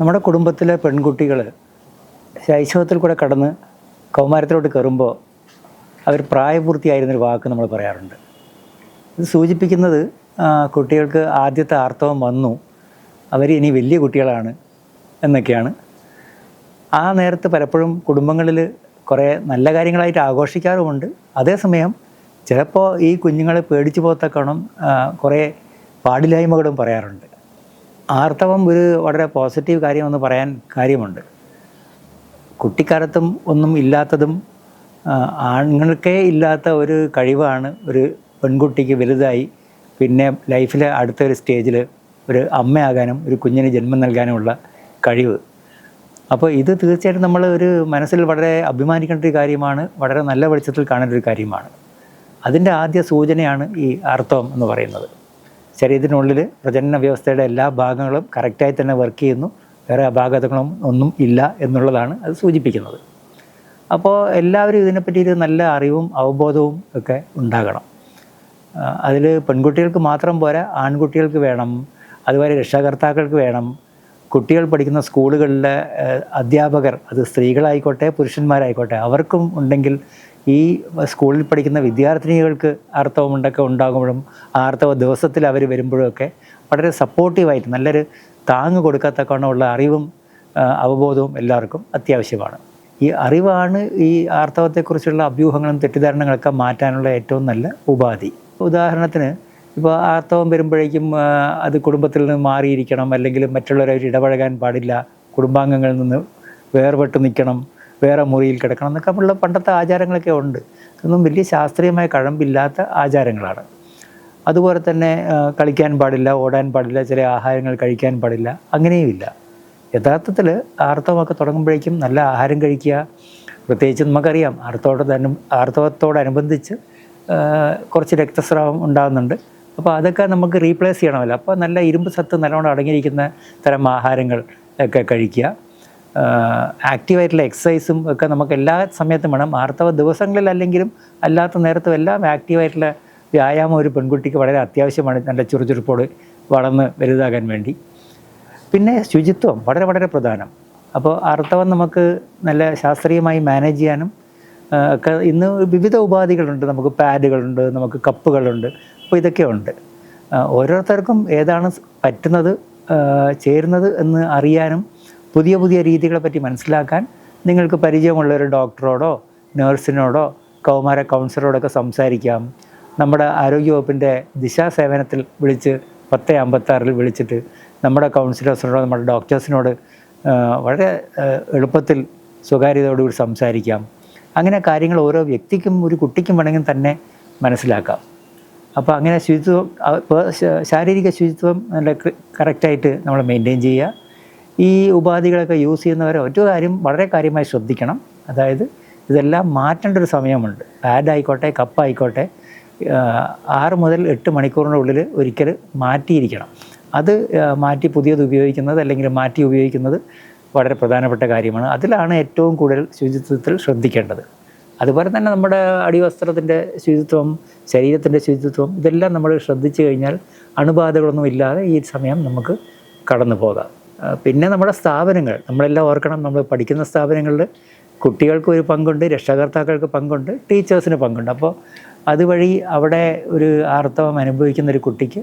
നമ്മുടെ കുടുംബത്തിലെ പെൺകുട്ടികൾ ശൈശവത്തിൽ കൂടെ കടന്ന് കൗമാരത്തിലോട്ട് കയറുമ്പോൾ അവർ പ്രായപൂർത്തിയായിരുന്നൊരു വാക്ക് നമ്മൾ പറയാറുണ്ട്. ഇത് സൂചിപ്പിക്കുന്നത് കുട്ടികൾക്ക് ആദ്യത്തെ ആർത്തവം വന്നു, അവർ ഇനി വലിയ കുട്ടികളാണ് എന്നൊക്കെയാണ്. ആ നേരത്ത് പലപ്പോഴും കുടുംബങ്ങളിൽ കുറേ നല്ല കാര്യങ്ങളായിട്ട് ആഘോഷിക്കാറുമുണ്ട്. അതേസമയം ചിലപ്പോൾ ഈ കുഞ്ഞുങ്ങളെ പേടിച്ചു പോകത്തക്കണം കുറേ പാടില്ലായ്മകളും പറയാറുണ്ട്. ആർത്തവം ഒരു വളരെ പോസിറ്റീവ് കാര്യമെന്ന് പറയാൻ കാര്യമുണ്ട്. കുട്ടിക്കാലത്തും ഒന്നും ഇല്ലാത്തതും ആണുങ്ങൾക്കേ ഇല്ലാത്ത ഒരു കഴിവാണ് ഒരു പെൺകുട്ടിക്ക് വലുതായി പിന്നെ ലൈഫിലെ അടുത്തൊരു സ്റ്റേജിൽ ഒരു അമ്മയാകാനും ഒരു കുഞ്ഞിന് ജന്മം നൽകാനുമുള്ള കഴിവ്. അപ്പോൾ ഇത് തീർച്ചയായിട്ടും നമ്മൾ ഒരു മനസ്സിൽ വളരെ അഭിമാനിക്കേണ്ട ഒരു കാര്യമാണ്, വളരെ നല്ല വെളിച്ചത്തിൽ കാണേണ്ട ഒരു കാര്യമാണ്. അതിൻ്റെ ആദ്യ സൂചനയാണ് ഈ ആർത്തവം എന്ന് പറയുന്നത്. ശരീരത്തിനുള്ളിൽ പ്രജനന വ്യവസ്ഥയുടെ എല്ലാ ഭാഗങ്ങളും കറക്റ്റായി തന്നെ വർക്ക് ചെയ്യുന്നു, വേറെ അപാകതകളും ഒന്നും ഇല്ല എന്നുള്ളതാണ് അത് സൂചിപ്പിക്കുന്നത്. അപ്പോൾ എല്ലാവരും ഇതിനെപ്പറ്റി ഒരു നല്ല അറിവും അവബോധവും ഒക്കെ ഉണ്ടാകണം. അതിൽ പെൺകുട്ടികൾക്ക് മാത്രം പോരാ, ആൺകുട്ടികൾക്ക് വേണം, അതുപോലെ രക്ഷാകർത്താക്കൾക്ക് വേണം, കുട്ടികൾ പഠിക്കുന്ന സ്കൂളുകളിലെ അധ്യാപകർ, അത് സ്ത്രീകളായിക്കോട്ടെ പുരുഷന്മാരായിക്കോട്ടെ, അവർക്കും ഉണ്ടെങ്കിൽ ഈ സ്കൂളിൽ പഠിക്കുന്ന വിദ്യാർത്ഥിനികൾക്ക് ആർത്തവമുണ്ടൊക്കെ ഉണ്ടാകുമ്പോഴും ആർത്തവ ദിവസത്തിൽ അവർ വരുമ്പോഴൊക്കെ വളരെ സപ്പോർട്ടീവായിട്ട് നല്ലൊരു താങ്ങ് കൊടുക്കത്തക്കവണ്ണമുള്ള അറിവും അവബോധവും എല്ലാവർക്കും അത്യാവശ്യമാണ്. ഈ അറിവാണ് ഈ ആർത്തവത്തെക്കുറിച്ചുള്ള അഭ്യൂഹങ്ങളും തെറ്റിദ്ധാരണകളൊക്കെ മാറ്റാനുള്ള ഏറ്റവും നല്ല ഉപാധി. ഉദാഹരണത്തിന് ഇപ്പോൾ ആർത്തവം വരുമ്പോഴേക്കും അത് കുടുംബത്തിൽ നിന്ന് മാറിയിരിക്കണം, അല്ലെങ്കിൽ മറ്റുള്ളവരായിട്ട് ഇടപഴകാൻ പാടില്ല, കുടുംബാംഗങ്ങളിൽ നിന്ന് വേർപെട്ട് നിൽക്കണം, വേറെ മുറിയിൽ കിടക്കണം എന്നൊക്കെ ഉള്ള പണ്ടത്തെ ആചാരങ്ങളൊക്കെ ഉണ്ട്. ഇതൊന്നും വലിയ ശാസ്ത്രീയമായ കഴമ്പില്ലാത്ത ആചാരങ്ങളാണ്. അതുപോലെ തന്നെ കളിക്കാൻ പാടില്ല, ഓടാൻ പാടില്ല, ചില ആഹാരങ്ങൾ കഴിക്കാൻ പാടില്ല, അങ്ങനെയുമില്ല. യഥാർത്ഥത്തിൽ ആർത്തവമൊക്കെ തുടങ്ങുമ്പോഴേക്കും നല്ല ആഹാരം കഴിക്കുക. പ്രത്യേകിച്ച് നമുക്കറിയാം ആർത്തവത്തോടനുബന്ധിച്ച് കുറച്ച് രക്തസ്രാവം ഉണ്ടാകുന്നുണ്ട്. അപ്പോൾ അതൊക്കെ നമുക്ക് റീപ്ലേസ് ചെയ്യണമല്ലോ. അപ്പോൾ നല്ല ഇരുമ്പ് സത്ത് നല്ലോണം അടങ്ങിയിരിക്കുന്ന തരം ആഹാരങ്ങൾ ഒക്കെ കഴിക്കുക. ആക്റ്റീവായിട്ടുള്ള എക്സസൈസും ഒക്കെ നമുക്ക് എല്ലാ സമയത്തും വേണം. ആർത്തവ ദിവസങ്ങളിലല്ലെങ്കിലും അല്ലാത്ത നേരത്തും എല്ലാം ആക്റ്റീവായിട്ടുള്ള വ്യായാമം ഒരു പെൺകുട്ടിക്ക് വളരെ അത്യാവശ്യമാണ്, നല്ല ചുറുചുറുപ്പോട് വളർന്ന് വലുതാകാൻ വേണ്ടി. പിന്നെ ശുചിത്വം വളരെ വളരെ പ്രധാനം. അപ്പോൾ ആർത്തവം നമുക്ക് നല്ല ശാസ്ത്രീയമായി മാനേജ് ചെയ്യാനും ഒക്കെ ഇന്ന് വിവിധ ഉപാധികളുണ്ട്. നമുക്ക് പാഡുകളുണ്ട്, നമുക്ക് കപ്പുകളുണ്ട്, അപ്പോൾ ഇതൊക്കെ ഉണ്ട്. ഓരോരുത്തർക്കും ഏതാണ് പറ്റുന്നത് ചേരുന്നത് എന്ന് അറിയാനും പുതിയ പുതിയ രീതികളെ പറ്റി മനസ്സിലാക്കാൻ നിങ്ങൾക്ക് പരിചയമുള്ള ഒരു ഡോക്ടറോടോ നേഴ്സിനോടോ കൗമാര കൗൺസിലറോടൊക്കെ സംസാരിക്കാം. നമ്മുടെ ആരോഗ്യവകുപ്പിൻ്റെ ദിശാസേവനത്തിൽ വിളിച്ച് 1056 വിളിച്ചിട്ട് നമ്മുടെ കൗൺസിലേഴ്സിനോടോ നമ്മുടെ ഡോക്ടേഴ്സിനോട് വളരെ എളുപ്പത്തിൽ സ്വകാര്യതയോടുകൂടി സംസാരിക്കാം. അങ്ങനെ കാര്യങ്ങൾ ഓരോ വ്യക്തിക്കും ഒരു കുട്ടിക്കും വേണമെങ്കിൽ തന്നെ മനസ്സിലാക്കാം. അപ്പോൾ അങ്ങനെ ശുചിത്വം, ശാരീരിക ശുചിത്വം നല്ല കറക്റ്റായിട്ട് നമ്മൾ മെയിൻറ്റെയിൻ ചെയ്യുക. ഈ ഉപാധികളൊക്കെ യൂസ് ചെയ്യുന്നവർ ഒറ്റ കാര്യം വളരെ കാര്യമായി ശ്രദ്ധിക്കണം. അതായത് ഇതെല്ലാം മാറ്റേണ്ട ഒരു സമയമുണ്ട്. പാഡായിക്കോട്ടെ കപ്പായിക്കോട്ടെ 6 മുതൽ 8 മണിക്കൂറിനുള്ളിൽ ഒരിക്കൽ മാറ്റിയിരിക്കണം. അത് മാറ്റി പുതിയത് ഉപയോഗിക്കുന്നത് അല്ലെങ്കിൽ മാറ്റി ഉപയോഗിക്കുന്നത് വളരെ പ്രധാനപ്പെട്ട കാര്യമാണ്. അതിലാണ് ഏറ്റവും കൂടുതൽ ശുചിത്വത്തിൽ ശ്രദ്ധിക്കേണ്ടത്. അതുപോലെ തന്നെ നമ്മുടെ അടിവസ്ത്രത്തിൻ്റെ ശുചിത്വം, ശരീരത്തിൻ്റെ ശുചിത്വം, ഇതെല്ലാം നമ്മൾ ശ്രദ്ധിച്ചു കഴിഞ്ഞാൽ അണുബാധകളൊന്നും ഇല്ലാതെ ഈ സമയം നമുക്ക് കടന്നു പോകാം. പിന്നെ നമ്മുടെ സ്ഥാപനങ്ങൾ നമ്മളെല്ലാം ഓർക്കണം. നമ്മൾ പഠിക്കുന്ന സ്ഥാപനങ്ങളിൽ കുട്ടികൾക്ക് ഒരു പങ്കുണ്ട്, രക്ഷാകർത്താക്കൾക്ക് പങ്കുണ്ട്, ടീച്ചേഴ്സിന് പങ്കുണ്ട്. അപ്പോൾ അതുവഴി അവിടെ ഒരു ആർത്തവം അനുഭവിക്കുന്ന ഒരു കുട്ടിക്ക്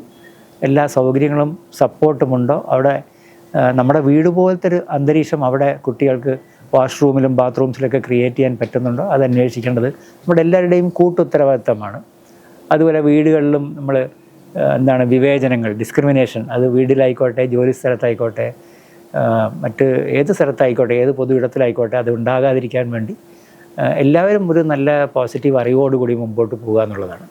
എല്ലാ സൗകര്യങ്ങളും സപ്പോർട്ടുമുണ്ടോ, അവിടെ നമ്മുടെ വീട് പോലത്തെ ഒരു അന്തരീക്ഷം അവിടെ കുട്ടികൾക്ക് വാഷ്റൂമിലും ബാത്റൂംസിലൊക്കെ ക്രിയേറ്റ് ചെയ്യാൻ പറ്റുന്നുണ്ടോ, അത് അന്വേഷിക്കേണ്ടത് നമ്മുടെ എല്ലാവരുടെയും കൂട്ടുത്തരവാദിത്തമാണ്. അതുപോലെ വീടുകളിലും നമ്മൾ വിവേചനങ്ങൾ, ഡിസ്ക്രിമിനേഷൻ, അത് വീട്ടിലായിക്കോട്ടെ, ജോലി സ്ഥലത്തായിക്കോട്ടെ, മറ്റ് ഏത് സ്ഥലത്തായിക്കോട്ടെ, ഏത് പൊതു ഇടത്തിലായിക്കോട്ടെ, അത് ഉണ്ടാകാതിരിക്കാൻ വേണ്ടി എല്ലാവരും ഒരു നല്ല പോസിറ്റീവ് അറിവോടുകൂടി മുമ്പോട്ട് പോകുക എന്നുള്ളതാണ്.